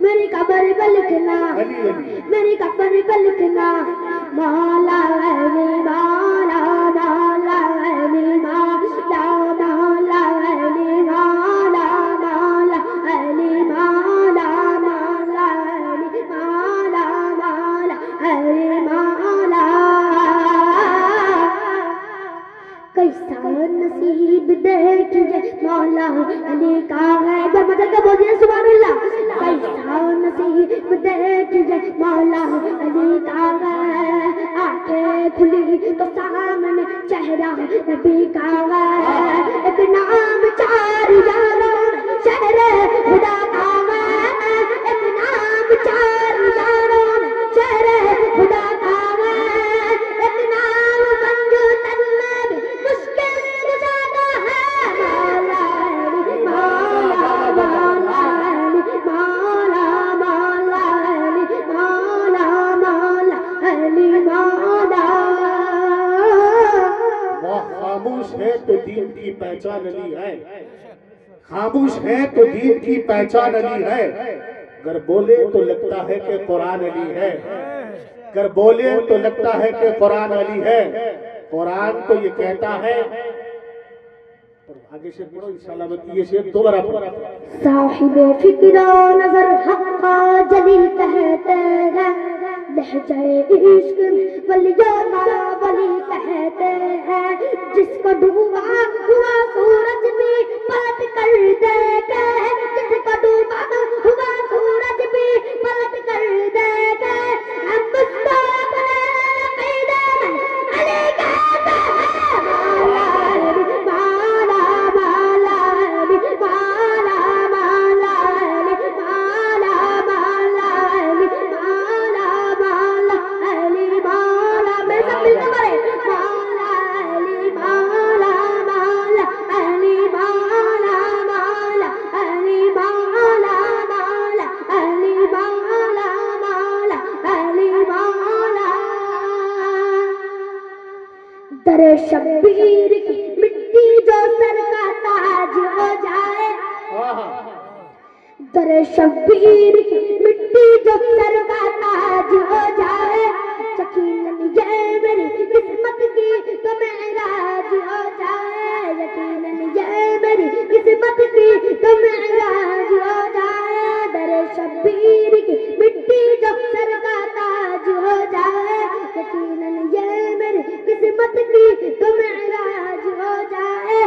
میری قبر پہ لکھنا میری قبر پہ لکھنا مولا علی مولا مولا علی مولا مولا علی مولا مولا علی مولا مولا علی مولا مولا علی مولا کیسا نصیب دیکھیے مولا علی کا ہے مدد کا بولیے سبحان اللہ کیسا نصیب دیکھیے مولا علی کا ہے آنکھیں کھلی تو سامنے چہرہ نبی کا ہے ایک نام چار یاروں شہر خدا کا ہے ایک نام چار یاروں شہر خدا کا ہے ایک نام منجو تن میں بھی مشکل گزارا ہے مولا علی مولا مولا علی مولا مولا علی مولا مولا علی مولا وہ خاموش ہے تو دین کی پہچان علی ہے خاموش ہے تو دین کی پہچان علی ہے اگر بولے تو لگتا ہے کہ قرآن علی ہے اگر بولے تو لگتا ہے کہ قرآن علی ہے قرآن تو یہ کہتا ہے آگے شیر پڑھو انشاءاللہ یہ شیر دوبارہ پڑھو صاحب فکر و نظر حق جلی کہتے ہیں لہجہ عشق ولیوں ولی کہتے ہیں جس کو ڈوبا ہوا سورج بھی پلٹ کر دیکھے جس کو ڈوبا ہوا سورج بھی پلٹ کر دیکھے ہم مستقبل عقیدے میں علی کہتے ہیں مولا علی مولا مولا علی مولا مولا علی مولا مولا علی مولا مولا علی مولا میں سب مل کے پڑھیں مولا علی مولا مولا علی مولا مولا علی مولا مولا علی مولا مولا علی مولا در شبیر کی مٹی جو سر کا تاج ہو جائے در شبیر کی مٹی جو سر کا تاج ہو جائے یقیناً یہ میری قسمت کی تو معراج ہو جائے یقیناً یہ میری قسمت کی تو معراج ہو جائے در شبیر کی مٹی جو سر کا تاج ہو جائے یقیناً یہ میری قسمت کی تو معراج ہو جائے